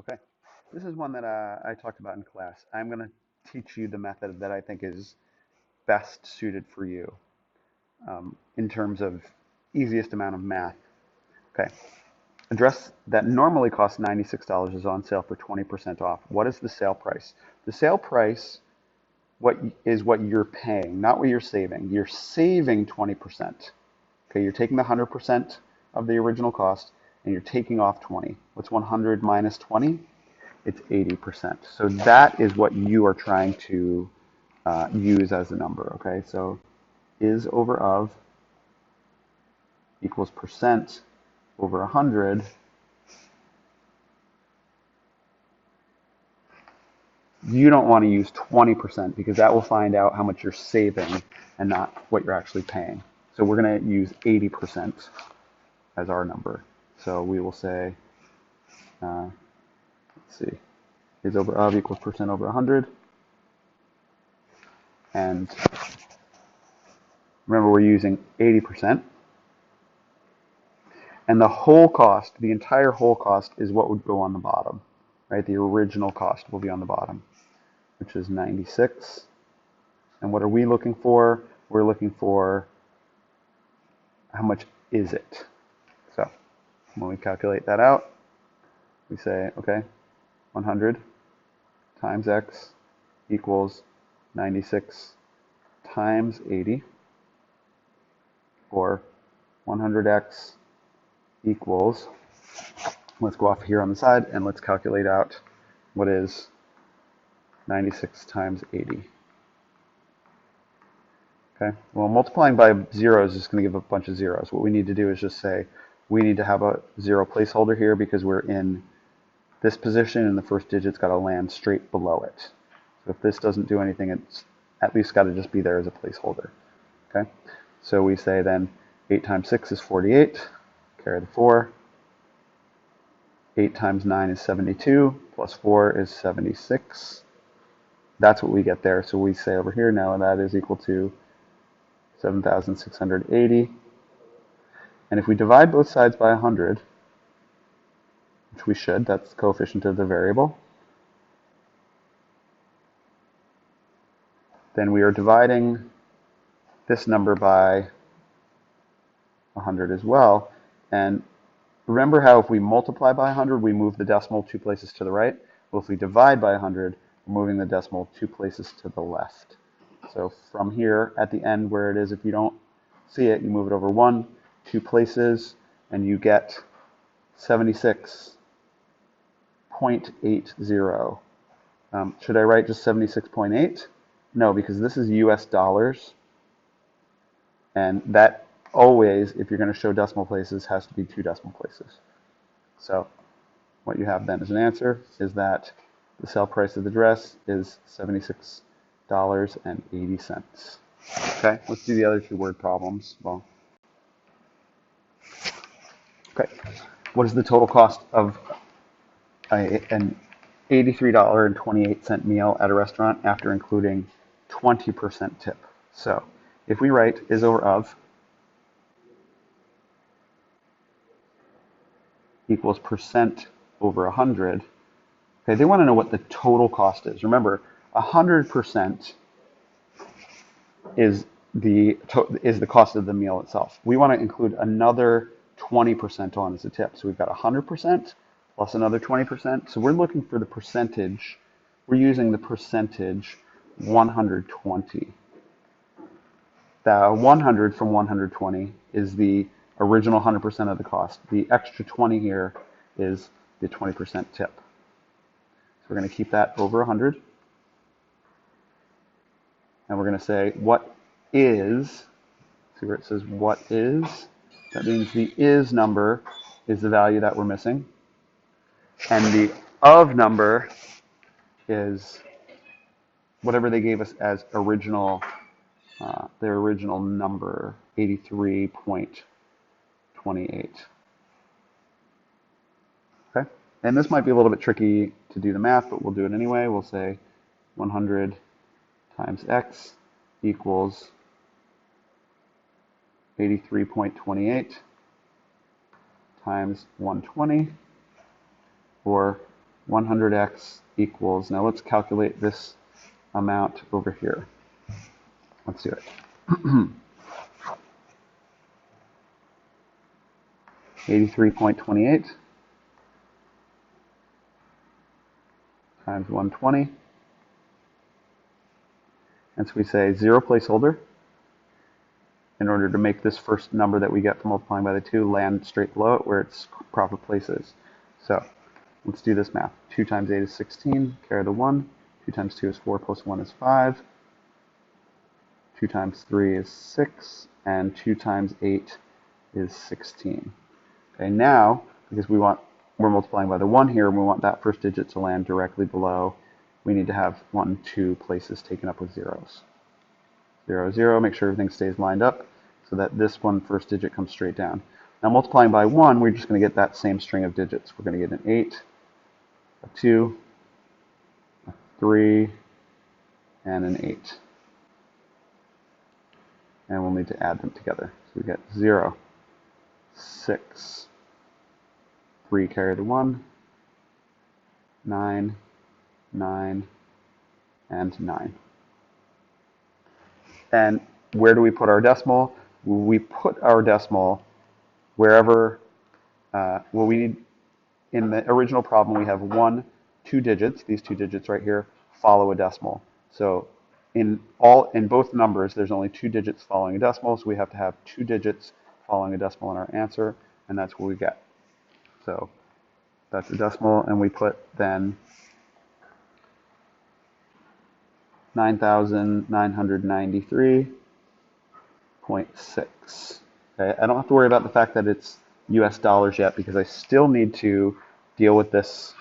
Okay, this is one that I talked about in class. I'm going to teach you the method that I think is best suited for you in terms of easiest amount of math. Okay, a dress that normally costs $96 is on sale for 20% off. What is the sale price? The sale price what you're paying, not what you're saving. You're saving 20%. Okay, you're taking the 100% of the original cost and you're taking off 20. What's 100 minus 20? It's 80%. So that is what you are trying to use as a number. Okay, so is over of equals percent over 100. You don't want to use 20% because that will find out how much you're saving and not what you're actually paying. So we're going to use 80% as our number. So we will say, let's see, is over of equals percent over 100. And remember, we're using 80%. And the whole cost, the entire whole cost, is what would go on the bottom, right? The original cost will be on the bottom, which is 96. And what are we looking for? We're looking for how much is it? So when we calculate that out, we say, okay, 100 times x equals 96 times 80, or 100x equals, let's go off here on the side and let's calculate out what is 96 times 80. Okay, well, multiplying by zeros is going to give a bunch of zeros. What we need to do is just say we need to have a zero placeholder here because we're in this position and the first digit's got to land straight below it. So if this doesn't do anything, it's at least got to just be there as a placeholder. Okay, so we say then 8 times 6 is 48, carry the 4. 8 times 9 is 72, plus 4 is 76. That's what we get there. So we say over here now that is equal to 7,680. And if we divide both sides by 100, which we should, that's the coefficient of the variable, then we are dividing this number by 100 as well. And remember how if we multiply by 100, we move the decimal 2 places to the right? Well, if we divide by 100, we're moving the decimal 2 places to the left. So from here at the end where it is, if you don't see it, you move it over 2 places, and you get 76.80. Should I write just 76.8? No, because this is US dollars, and that always, if you're going to show decimal places, has to be 2 decimal places. So what you have then as an answer is that the sale price of the dress is $76.80. Okay, let's do the other 2 word problems. Well, okay, what is the total cost of an $83.28 meal at a restaurant after including 20% tip? So if we write is over of equals percent over 100, okay, they want to know what the total cost is. Remember, 100% is the cost of the meal itself. We want to include another 20% on as a tip. So we've got 100% plus another 20%. So we're looking for the percentage. We're using the percentage 120. The 100 from 120 is the original 100% of the cost. The extra 20 here is the 20% tip. So we're going to keep that over 100. And we're going to say what is, see where it says what is? That means the is number is the value that we're missing. And the of number is whatever they gave us as original, their original number, 83.28. Okay, and this might be a little bit tricky to do the math, but we'll do it anyway. We'll say 100 times x equals 83.28 times 120, or 100x equals, now let's calculate this amount over here. Let's do it. 83.28 times 120. And so we say 0 placeholder in order to make this first number that we get from multiplying by the 2 land straight below it where its proper place is. So let's do this math. 2 times 8 is 16, carry the 1. 2 times 2 is 4, plus 1 is 5. 2 times 3 is 6, and 2 times 8 is 16. Okay, now, because we're multiplying by the 1 here, and we want that first digit to land directly below, we need to have 1, 2 places taken up with zeros. 0, 0, make sure everything stays lined up so that this one first digit comes straight down. Now multiplying by 1, we're just going to get that same string of digits. We're going to get an 8, a 2, a 3, and an 8. And we'll need to add them together. So we get 0, 6, 3 carry the 1, 9, 9, and 9. And where do we put our decimal? We put our decimal wherever, well, we need, in the original problem, we have 1, 2 digits, these 2 digits right here, follow a decimal. So in both numbers, there's only 2 digits following a decimal, so we have to have 2 digits following a decimal in our answer, and that's what we get. So that's a decimal, and we put then 9,993.6. Okay, I don't have to worry about the fact that it's US dollars yet because I still need to deal with this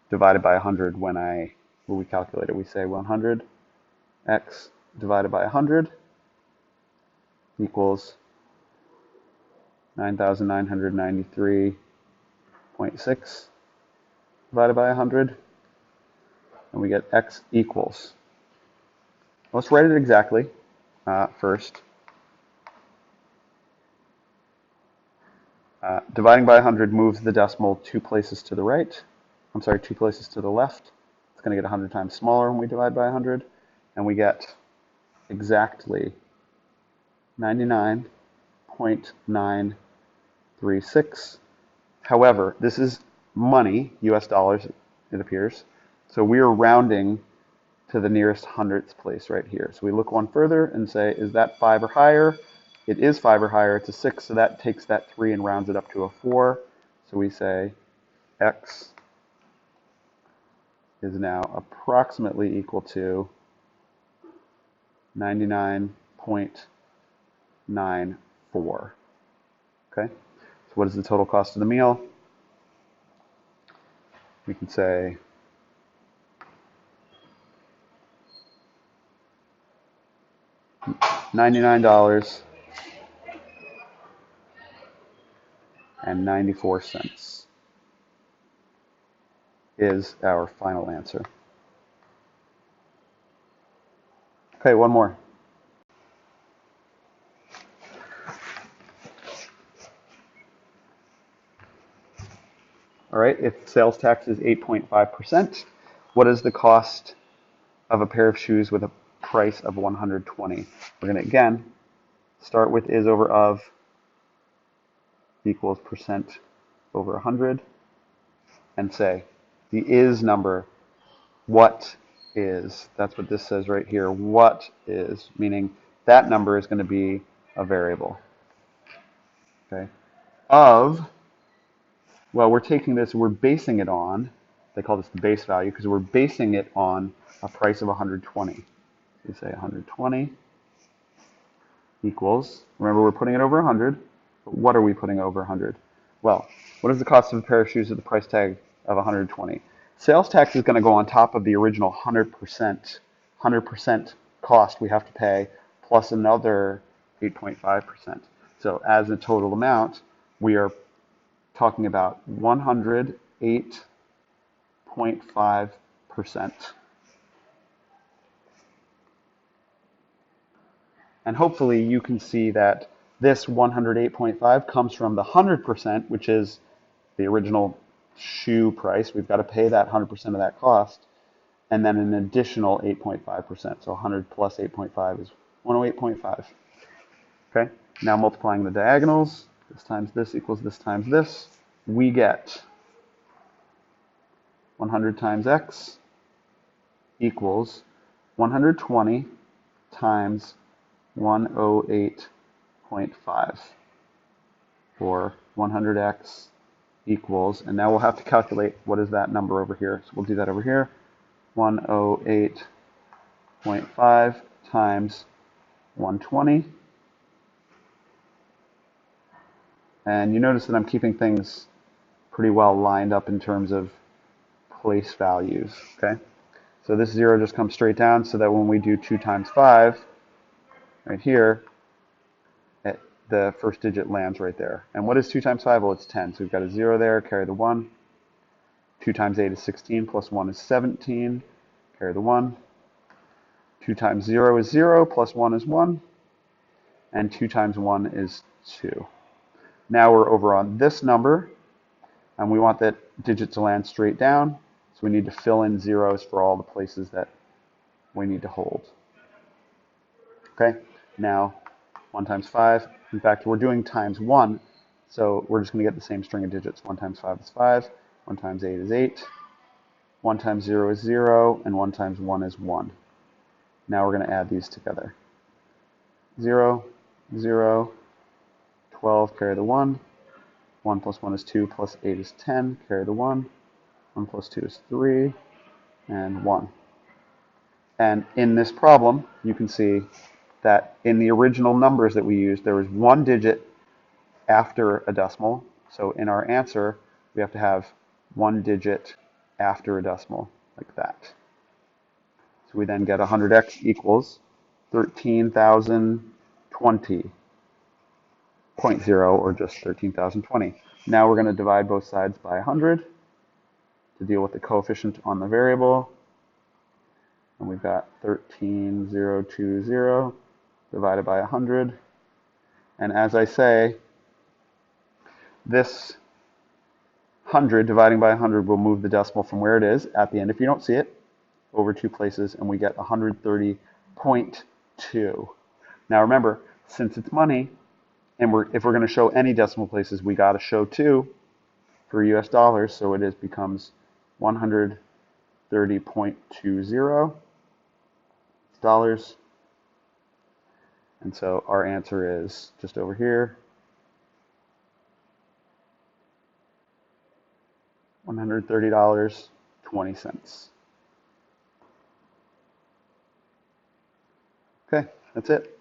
divided by 100 when we calculate it. We say 100x divided by 100 equals 9,993.6 divided by 100, and we get x equals. Let's write it exactly first. Dividing by 100 moves the decimal 2 places to the right. I'm sorry, 2 places to the left. It's going to get 100 times smaller when we divide by 100, and we get exactly 99.936. However, this is money, US dollars, it appears. So we are rounding to the nearest hundredths place right here. So we look one further and say, is that 5 or higher? It is 5 or higher. It's a 6, so that takes that 3 and rounds it up to a 4. So we say x is now approximately equal to 99.94. Okay? So what is the total cost of the meal? We can say $99.94 is our final answer. Okay, one more. All right, if sales tax is 8.5%, what is the cost of a pair of shoes with a price of 120? We're going to, again, start with is over of equals percent over 100 and say the is number, what is, that's what this says right here, what is, meaning that number is going to be a variable. Okay, of, well, we're taking this, we're basing it on, they call this the base value because we're basing it on a price of 120. We say 120 equals, remember we're putting it over 100, but what are we putting over 100? Well, what is the cost of a pair of shoes at the price tag of 120? Sales tax is going to go on top of the original 100% cost we have to pay plus another 8.5%. So as a total amount, we are talking about 108.5%. And hopefully you can see that this 108.5 comes from the 100%, which is the original shoe price. We've got to pay that 100% of that cost, and then an additional 8.5%. So 100 plus 8.5 is 108.5. Okay, now multiplying the diagonals, this times this equals this times this, we get 100 times x equals 120 times 108.5, or 100x equals, and now we'll have to calculate what is that number over here. So we'll do that over here. 108.5 times 120. And you notice that I'm keeping things pretty well lined up in terms of place values. Okay, so this 0 just comes straight down, so that when we do 2 times 5, right here, the first digit lands right there. And what is 2 times 5? Well, it's 10. So we've got a 0 there, carry the 1. 2 times 8 is 16, plus 1 is 17, carry the 1. 2 times 0 is 0, plus 1 is 1. And 2 times 1 is 2. Now we're over on this number, and we want that digit to land straight down. So we need to fill in zeros for all the places that we need to hold. Okay, now 1 times 5. In fact, we're doing times 1, so we're just going to get the same string of digits. 1 times 5 is 5, 1 times 8 is 8, 1 times 0 is 0, and 1 times 1 is 1. Now we're going to add these together. 0, 0, 12, carry the 1. 1 plus 1 is 2, plus 8 is 10, carry the 1. 1 plus 2 is 3, and 1. And in this problem, you can see that in the original numbers that we used, there was one digit after a decimal. So in our answer, we have to have one digit after a decimal, like that. So we then get 100x equals 13,020.0, or just 13,020. Now we're going to divide both sides by 100 to deal with the coefficient on the variable. And we've got 13,020 divided by 100. And as I say, this 100 dividing by 100 will move the decimal from where it is at the end, if you don't see it, over 2 places, and we get 130.2. Now remember, since it's money, and if we're going to show any decimal places, we got to show 2 for US dollars, so it becomes 130.20 dollars. And so our answer is just over here, $130.20. Okay, that's it.